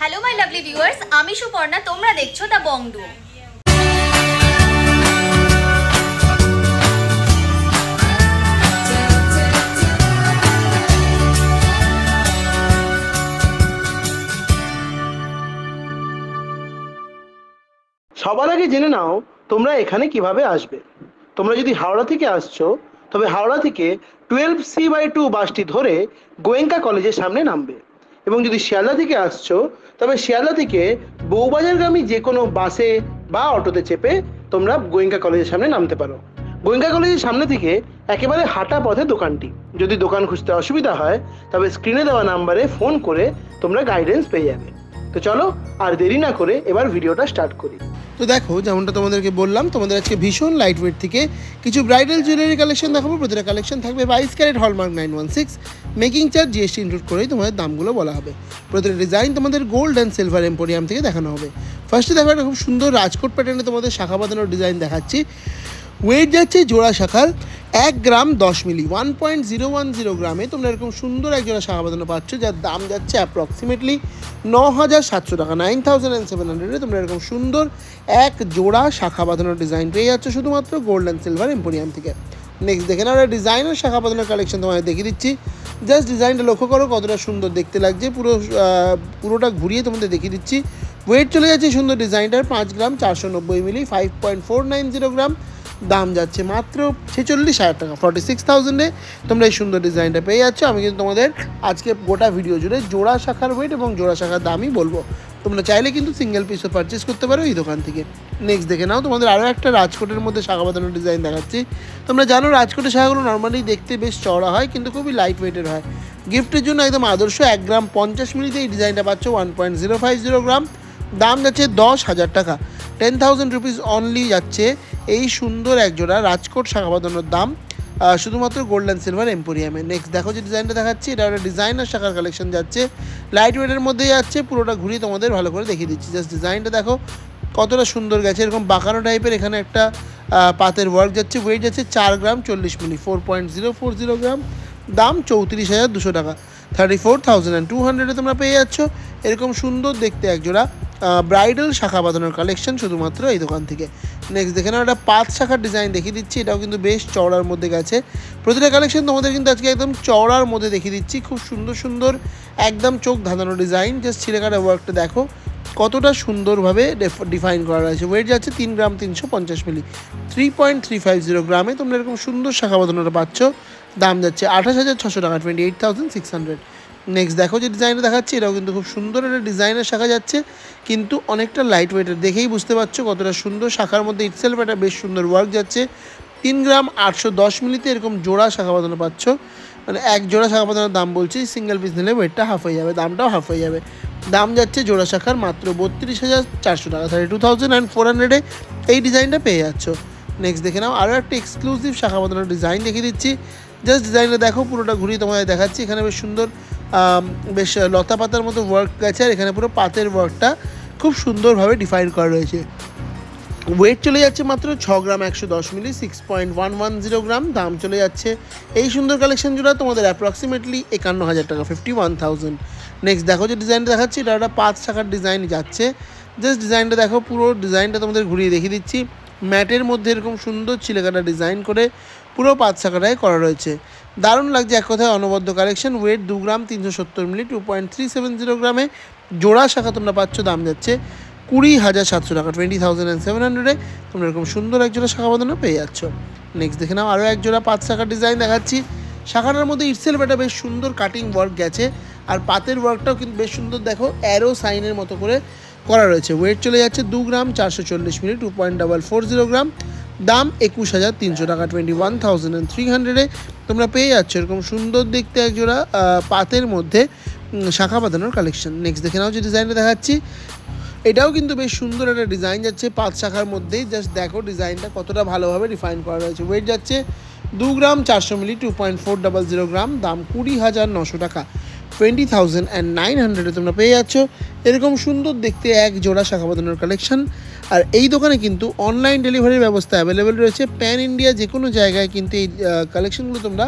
Hello my lovely viewers, আমি সুপর্ণা, তোমরা দেখছো দ্য বং ডুও। সবার আগে জেনে নাও তোমরা এখানে কিভাবে আসবে। তোমরা যদি হাওড়া থেকে আসছো তবে হাওড়া থেকে 12C/2 বাসটি ধরে গোয়েঙ্কা কলেজের সামনে নামবে, এবং যদি শিয়ালদা থেকে আসছো তবে শিয়ালদা থেকে বউবাজারগামী যে কোনো বাসে বা অটোতে চেপে তোমরা গোয়েঙ্কা কলেজের সামনে নামতে পারো। গোয়েঙ্কা কলেজের সামনে থেকে একেবারে হাঁটা পথে দোকানটি। যদি দোকান খুঁজতে অসুবিধা হয় তবে স্ক্রিনে দেওয়া নাম্বারে ফোন করে তোমরা গাইডেন্স পেয়ে যাবে। তো চলো আর দেরি না করে এবার ভিডিওটা স্টার্ট করি। তো দেখো, যেমনটা তোমাদেরকে বললাম, তোমাদের আজকে ভীষণ লাইট ওয়েট থেকে কিছু ব্রাইডাল জুয়েলারি কালেকশন দেখাবো। প্রতিটা কালেকশন থাকবে 22 carat hallmark 916, making charge GST include করেই তোমাদের দামগুলো বলা হবে। প্রতিটা ডিজাইন তোমাদের গোল্ড অ্যান্ড সিলভার এম্পোরিয়াম থেকে দেখানো হবে। ফার্স্টে দেখো একটা খুব সুন্দর রাজকোট প্যাটার্নে তোমাদের শাখা বাঁধানোর ডিজাইন দেখাচ্ছি। ওয়েট যাচ্ছে জোড়া শাখার 1 গ্রাম 10 মিলি, 1.010 গ্রামে তোমরা এরকম সুন্দর এক জোড়া শাখা বাঁধানো পাচ্ছ, যার দাম যাচ্ছে অ্যাপ্রক্সিমেটলি 9,700 টাকা। 9,700 তোমরা এরকম সুন্দর এক জোড়া শাখা বাঁধানোর ডিজাইন পেয়ে যাচ্ছ শুধুমাত্র গোল্ড অ্যান্ড সিলভার এম্পোরিয়াম থেকে। নেক্সট দেখে নাও, একটা ডিজাইনার শাখা বাঁধানোর কালেকশন তোমাদের দেখিয়ে দিচ্ছি। জাস্ট ডিজাইনটা লক্ষ্য করো কতটা সুন্দর দেখতে লাগছে। পুরোটা ঘুরিয়ে তোমাদের দেখিয়ে দিচ্ছি। ওয়েট চলে যাচ্ছে সুন্দর ডিজাইনটার 5 গ্রাম 490 মিলি, 5.490 গ্রাম। দাম যাচ্ছে মাত্র 46,000 টাকা। 46,000-এ তোমরা এই সুন্দর ডিজাইনটা পেয়ে যাচ্ছ। আমি কিন্তু তোমাদের আজকে গোটা ভিডিও জুড়ে জোড়া শাখার ওয়েট এবং জোড়া শাখার দামই বলবো। তোমরা চাইলে কিন্তু সিঙ্গেল পিসও পারচেস করতে পারো এই দোকান থেকে। নেক্সট দেখে নাও, তোমাদের আরও একটা রাজকোটের মধ্যে শাখা বাঁধানোর ডিজাইন দেখাচ্ছি। তোমরা জানো রাজকোটের শাখাগুলো নর্মালি দেখতে বেশ চওড়া হয়, কিন্তু খুবই লাইট ওয়েটের হয়। গিফটের জন্য একদম আদর্শ। 1 গ্রাম 50 মিলিতে এই ডিজাইনটা পাচ্ছ 1.050 গ্রাম। দাম যাচ্ছে 10,000 টাকা। 10,000 রুপিস অনলি যাচ্ছে এই সুন্দর একজোড়া রাজকোট শাখা বাঁধানোর দাম শুধুমাত্র গোল্ড অ্যান্ড সিলভার এম্পোরিয়ামে। নেক্সট দেখো যে ডিজাইনটা দেখাচ্ছি, এটা একটা ডিজাইনার শাখার কালেকশন যাচ্ছে, লাইট ওয়েটের মধ্যে যাচ্ছে। পুরোটা ঘুরিয়ে তোমাদের ভালো করে দেখিয়ে দিচ্ছি। জাস্ট ডিজাইনটা দেখো কতটা সুন্দর গেছে, এরকম বাঁকানো টাইপের। এখানে একটা পাতের ওয়ার্ক যাচ্ছে। ওয়েট যাচ্ছে 4 গ্রাম 40 মিলি, 4.040 গ্রাম। দাম 34,200 টাকা। 34,200-এ তোমরা পেয়ে যাচ্ছ এরকম সুন্দর দেখতে একজোড়া ব্রাইডাল শাখা বাঁধানোর কালেকশন শুধুমাত্র এই দোকান থেকে। নেক্সট দেখে নাও, একটা 5 শাখার ডিজাইন দেখিয়ে দিচ্ছি। এটাও কিন্তু বেশ চওড়ার মধ্যে গেছে। প্রতিটা কালেকশন তোমাদের কিন্তু আজকে একদম চওড়ার মধ্যে দেখিয়ে দিচ্ছি। খুব সুন্দর সুন্দর একদম চোখ ধাঁধানো ডিজাইন। জাস্ট ছিলেকাটা ওয়ার্কটা দেখো কতটা সুন্দরভাবে ডিফাইন করা রয়েছে। ওয়েট যাচ্ছে 3 গ্রাম 350 মিলি, 3.350 গ্রামে তোমরা এরকম সুন্দর শাখা বাঁধানোটা পাচ্ছ। দাম যাচ্ছে 28,600 টাকা, 28,600। নেক্সট দেখো যে ডিজাইনটা দেখাচ্ছি, এটাও কিন্তু খুব সুন্দর একটা ডিজাইনের শাখা যাচ্ছে, কিন্তু অনেকটা লাইট ওয়েটের। দেখেই বুঝতে পারছো কতটা সুন্দর। শাখার মধ্যে ইটসেলফ একটা বেশ সুন্দর ওয়ার্ক যাচ্ছে। 3 গ্রাম 810 মিলিতে এরকম জোড়া শাখা বাঁধানো পাচ্ছ। মানে এক জোড়া শাখা বাঁধানোর দাম বলছি, সিঙ্গেল পিস নিলে ওয়েটটা হাফ হয়ে যাবে, দামটাও হাফ হয়ে যাবে। দাম যাচ্ছে জোড়া শাখার মাত্র 32,400 টাকা। 32,400-এ এই ডিজাইনটা পেয়ে যাচ্ছ। নেক্সট দেখে নাও, আরও একটা এক্সক্লুসিভ শাখা বাঁধানোর ডিজাইন দেখিয়ে দিচ্ছি। জাস্ট ডিজাইনটা দেখো, পুরোটা ঘুরিয়ে তোমাদের দেখাচ্ছি। এখানে বেশ সুন্দর বেশ লতা পাতার মতো ওয়ার্ক গেছে, আর এখানে পুরো পাতের ওয়ার্কটা খুব সুন্দরভাবে ডিফাইন করা রয়েছে। ওয়েট চলে যাচ্ছে মাত্র 6 গ্রাম 110 মিলি, 6.110 গ্রাম। দাম চলে যাচ্ছে এই সুন্দর কালেকশন জোড়া তোমাদের অ্যাপ্রক্সিমেটলি 51,000 টাকা, 51,000। নেক্সট দেখো যে ডিজাইনটা দেখাচ্ছি, এটা একটা 5 শাখার ডিজাইন যাচ্ছে। জাস্ট ডিজাইনটা দেখো, পুরো ডিজাইনটা তোমাদের ঘুরিয়ে দেখিয়ে দিচ্ছি। ম্যাটের মধ্যে এরকম সুন্দর ছিলেকাটা ডিজাইন করে পুরো 5 শাখাটায় করা রয়েছে। দারুণ লাগছে এক কথায়, অনবদ্য কালেকশন। ওয়েট 2 গ্রাম 370 মিলি, 2.370 গ্রামে জোড়া শাখা তোমরা পাচ্ছ। দাম যাচ্ছে 20,700 টাকা, 20,700-এ তোমরা এরকম সুন্দর এক জোড়া শাখা বাঁধানো পেয়ে যাচ্ছ। নেক্সট দেখে নাও, আরও এক জোড়া 5 শাখার ডিজাইন দেখাচ্ছি। শাখাটার মধ্যে ইটসেলফ একটা বেশ সুন্দর কাটিং ওয়ার্ক গেছে, আর পাতের ওয়ার্কটাও কিন্তু বেশ সুন্দর দেখো, অ্যারো সাইনের মতো করে করা রয়েছে। ওয়েট চলে যাচ্ছে 2 গ্রাম 440 মিলি, 2.440 গ্রাম। দাম 21,300 টাকা, 21,300-এ তোমরা পেয়ে যাচ্ছ এরকম সুন্দর দেখতে একজোড়া পাতের মধ্যে শাখা বাঁধানোর কালেকশন। নেক্সট দেখে নাও যে ডিজাইনটা দেখাচ্ছি, এটাও কিন্তু বেশ সুন্দর একটা ডিজাইন যাচ্ছে 5 শাখার মধ্যেই। জাস্ট দেখো ডিজাইনটা কতটা ভালোভাবে ডিফাইন করা রয়েছে। ওয়েট যাচ্ছে 2 গ্রাম 400 মিলি, 2.400 গ্রাম। দাম 20,900 টাকা, 20,900-এ তোমরা পেয়ে যাচ্ছ এরকম সুন্দর দেখতে এক জোড়া শাখা বাঁধানোর কালেকশন। আর এই দোকানে কিন্তু অনলাইন ডেলিভারির ব্যবস্থা অ্যাভেলেবেল রয়েছে। প্যান ইন্ডিয়া যে কোনো জায়গায় কিন্তু এই কালেকশনগুলো তোমরা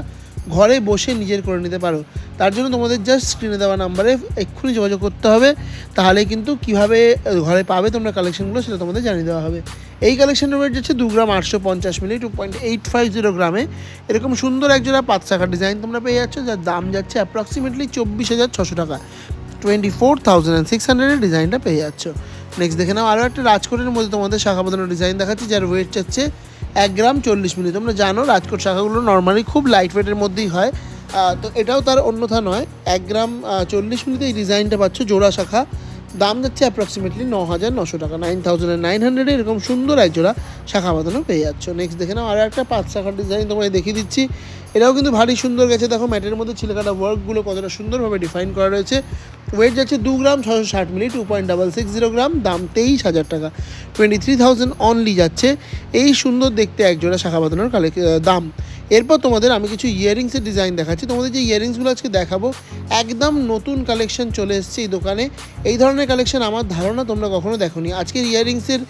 ঘরে বসে নিজের করে নিতে পারো। তার জন্য তোমাদের জাস্ট স্ক্রিনে দেওয়া নাম্বারে এক্ষুনি যোগাযোগ করতে হবে, তাহলে কিন্তু কীভাবে ঘরে পাবে তোমরা কালেকশনগুলো সেটা তোমাদের জানিয়ে দেওয়া হবে। এই কালেকশনের ওয়েট যাচ্ছে 2 গ্রাম 850 মিলি, 2.850 গ্রামে। এরকম সুন্দর একজোড়া 5 চাকার ডিজাইন তোমরা পেয়ে যাচ্ছ, যার দাম যাচ্ছে অ্যাপ্রক্সিমেটলি 24,600 টাকা। 24,600 ডিজাইনটা পেয়ে যাচ্ছ। নেক্সট দেখে নাও আরও একটা রাজকোটের মধ্যে তোমাদের শাখা বাঁধানো ডিজাইন দেখাচ্ছি, যার ওয়েট যাচ্ছে 1 গ্রাম 40 মিলি। তোমরা জানো রাজকোট শাখাগুলো নর্মালি খুব লাইট ওয়েটের মধ্যেই হয়, তো এটাও তার অন্যথা নয়। 1 গ্রাম 40 মিলিতে এই ডিজাইনটা পাচ্ছ, জোড়া শাখা। দাম যাচ্ছে অ্যাপ্রক্সিমেটলি 9,900 টাকা। 9,900 এরকম সুন্দর এক জোড়া শাখা বাঁধানো পেয়ে যাচ্ছ। নেক্সট দেখে নাও আরও একটা 5 শাখার ডিজাইন তোমায় দেখিয়ে দিচ্ছি। এটাও কিন্তু ভারী সুন্দর গেছে, দেখো ম্যাটের মধ্যে ছিলকাটা ওয়ার্কগুলো কতটা সুন্দরভাবে ডিফাইন করা রয়েছে। ওয়েট যাচ্ছে 2 গ্রাম 660 মিলি, 2.660 গ্রাম। দাম 23,000 টাকা। 23,000 অনলি যাচ্ছে এই সুন্দর দেখতে এক জোড়া শাখা বাঁধানোর দাম। এরপর তোমাদের আমি কিছু ইয়াররিংসের ডিজাইন দেখাচ্ছি। তোমাদের যে ইয়াররিংসগুলো আজকে দেখাবো একদম নতুন কালেকশন চলে এসছে এই দোকানে। এই ধরনের কালেকশন আমার ধারণা তোমরা কখনো দেখোনি। আজকের ইয়াররিংসের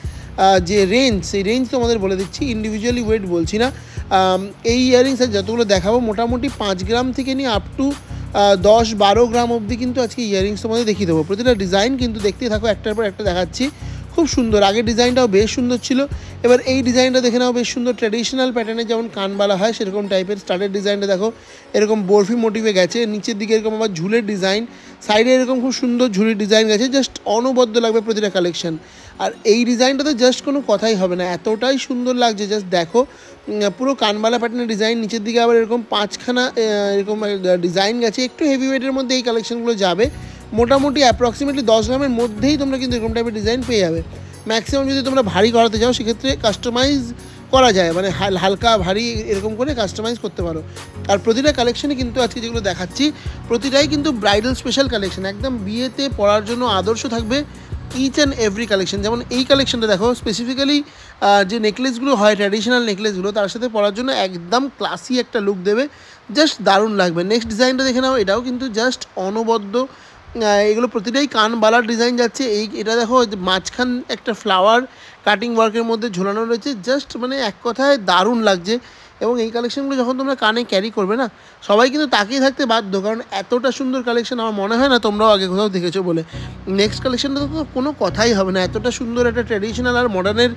যে রেঞ্জ, সেই রেঞ্জ তোমাদের বলে দিচ্ছি, ইন্ডিভিজুয়ালি ওয়েট বলছি না। এই ইয়াররিংসের যতগুলো দেখাবো মোটামুটি 5 গ্রাম থেকে নিয়ে আপ টু 10-12 গ্রাম অবধি কিন্তু আজকে ইয়াররিংস তোমাদের দেখিয়ে দেবো। প্রতিটা ডিজাইন কিন্তু দেখতে থাকো, একটার পর একটা দেখাচ্ছি। খুব সুন্দর, আগের ডিজাইনটাও বেশ সুন্দর ছিল। এবার এই ডিজাইনটা দেখে নাও, বেশ সুন্দর ট্র্যাডিশনাল প্যাটার্নে যেমন কানবালা হয় সেরকম টাইপের স্টার্টের ডিজাইনটা দেখো, এরকম বরফি মোটিভে গেছে। নিচের দিকে এরকম আবার ঝুলের ডিজাইন, সাইডে এরকম খুব সুন্দর ঝুলের ডিজাইন গেছে। জাস্ট অনবদ্য লাগবে প্রতিটা কালেকশন। আর এই ডিজাইনটাতে জাস্ট কোনো কথাই হবে না, এতটাই সুন্দর লাগছে। জাস্ট দেখো, পুরো কানবালা প্যাটার্নের ডিজাইন, নিচের দিকে আবার এরকম 5খানা এরকম ডিজাইন গেছে। একটু হেভি ওয়েটের মধ্যে এই কালেকশনগুলো যাবে। মোটামুটি অ্যাপ্রক্সিমেটলি 10 গ্রামের মধ্যেই তোমরা কিন্তু এরকম টাইপের ডিজাইন পেয়ে যাবে। ম্যাক্সিমাম যদি তোমরা ভারী করাতে চাও সেক্ষেত্রে কাস্টমাইজ করা যায়, মানে হালকা ভারী এরকম করে কাস্টমাইজ করতে পারো। আর প্রতিটা কালেকশানে কিন্তু আজকে যেগুলো দেখাচ্ছি প্রতিটাই কিন্তু ব্রাইডাল স্পেশাল কালেকশন, একদম বিয়েতে পরার জন্য আদর্শ থাকবে ইচ অ্যান্ড এভরি কালেকশন। যেমন এই কালেকশনটা দেখো, স্পেসিফিক্যালি যে নেকলেসগুলো হয় ট্র্যাডিশনাল নেকলেসগুলো, তার সাথে পরার জন্য একদম ক্লাসি একটা লুক দেবে, জাস্ট দারুণ লাগবে। নেক্সট ডিজাইনটা দেখে নাও, এটাও কিন্তু জাস্ট অনবদ্য। এগুলো প্রতিটাই কানবালার ডিজাইন যাচ্ছে। এটা দেখো মাঝখান একটা ফ্লাওয়ার কাটিং ওয়ার্কের মধ্যে ঝোলানো রয়েছে, জাস্ট মানে এক কথায় দারুণ লাগছে। এবং এই কালেকশনগুলো যখন তোমরা কানে ক্যারি করবে না, সবাই কিন্তু তাকিয়ে থাকতে বাধ্য, কারণ এতটা সুন্দর কালেকশন আমার মনে হয় না তোমরাও আগে কোথাও দেখেছো বলে। নেক্সট কালেকশনটা তো কোনো কথাই হবে না, এতটা সুন্দর একটা ট্র্যাডিশনাল আর মডার্নের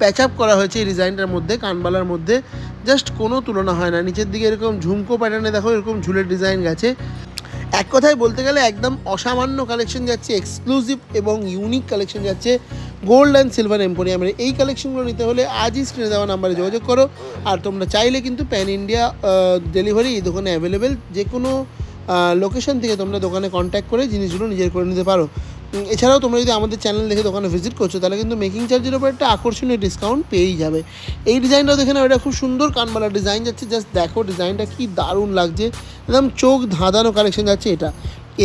প্যাচ আপ করা হয়েছে এই ডিজাইনটার মধ্যে, কানবালার মধ্যে, জাস্ট কোনো তুলনা হয় না। নিচের দিকে এরকম ঝুমকো প্যাটার্নে দেখো এরকম ঝুলের ডিজাইন গেছে। এক কথায় বলতে গেলে একদম অসামান্য কালেকশন যাচ্ছে, এক্সক্লুসিভ এবং ইউনিক কালেকশন যাচ্ছে গোল্ড অ্যান্ড সিলভার এম্পোরিয়ামের। এই কালেকশনগুলো নিতে হলে আজই স্ক্রিনে দেওয়া নাম্বারে যোগাযোগ করো। আর তোমরা চাইলে কিন্তু প্যান ইন্ডিয়া ডেলিভারি এই দোকানে অ্যাভেলেবেল। যে কোনো লোকেশন থেকে তোমরা দোকানে কন্ট্যাক্ট করে জিনিসগুলো নিজের করে নিতে পারো। এছাড়াও তোমরা যদি আমাদের চ্যানেল দেখে দোকানে ভিজিট করছো, তাহলে কিন্তু মেকিং চার্জের উপর একটা আকর্ষণীয় ডিসকাউন্ট পেয়েই যাবে। এই ডিজাইনটাও দেখে নাও, এটা খুব সুন্দর কানবালার ডিজাইন যাচ্ছে। জাস্ট দেখো ডিজাইনটা কি দারুণ লাগছে, একদম চোখ ধাঁধানো কালেকশন যাচ্ছে এটা।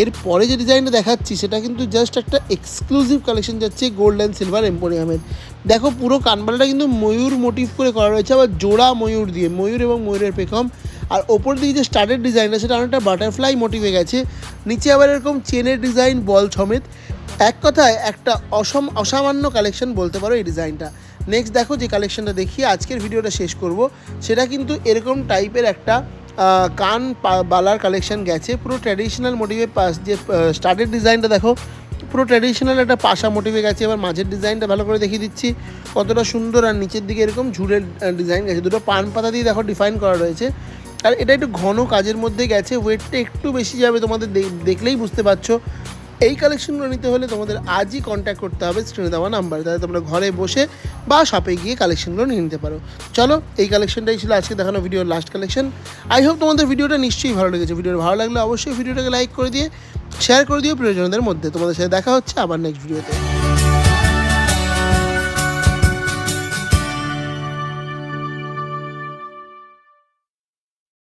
এরপরে যে ডিজাইনটা দেখাচ্ছি সেটা কিন্তু জাস্ট একটা এক্সক্লুসিভ কালেকশন যাচ্ছে গোল্ড অ্যান্ড সিলভার এম্পোরিয়ামের। দেখো পুরো কানবালাটা কিন্তু ময়ূর মোটিভ করে করা রয়েছে, আবার জোড়া ময়ূর দিয়ে, ময়ূর এবং ময়ূরের পেখম। আর ওপর দিকে যে স্টার্টের ডিজাইনটা সেটা অনেকটা বাটারফ্লাই মোটিভে গেছে। নিচে আবার এরকম চেনের ডিজাইন বল সমেত। এক কথায় একটা অসামান্য কালেকশন বলতে পারো এই ডিজাইনটা। নেক্সট দেখো যে কালেকশনটা দেখিয়ে আজকের ভিডিওটা শেষ করব, সেটা কিন্তু এরকম টাইপের একটা কান বালার কালেকশন গেছে, পুরো ট্র্যাডিশনাল মোটিভে। যে স্টার্টের ডিজাইনটা দেখো পুরো ট্র্যাডিশনাল একটা পাশা মোটিভে গেছে। এবার মাঝের ডিজাইনটা ভালো করে দেখিয়ে দিচ্ছি কতটা সুন্দর। আর নিচের দিকে এরকম ঝুলের ডিজাইন গেছে, দুটো পান পাতা দিয়ে দেখো ডিফাইন করা রয়েছে। আর এটা একটু ঘন কাজের মধ্যে গেছে, ওয়েটটা একটু বেশি যাবে, তোমাদের দেখলেই বুঝতে পারছো। এই কালেকশনগুলো নিতে হলে তোমাদের আজই কন্ট্যাক্ট করতে হবে স্ক্রিনে দেওয়া নাম্বার, তাহলে তোমরা ঘরে বসে বা শপে গিয়ে কালেকশনগুলো নিয়ে নিতে পারো। চলো, এই কালেকশনটাই ছিল আজকে দেখানো ভিডিওর লাস্ট কালেকশন। আই হোপ তোমাদের ভিডিওটা নিশ্চয়ই ভালো লেগেছে। ভিডিওটা ভালো লাগলে অবশ্যই ভিডিওটাকে লাইক করে দিয়ে শেয়ার করে দিও প্রিয়জনদের মধ্যে। তোমাদের সাথে দেখা হচ্ছে আবার নেক্সট ভিডিওতে।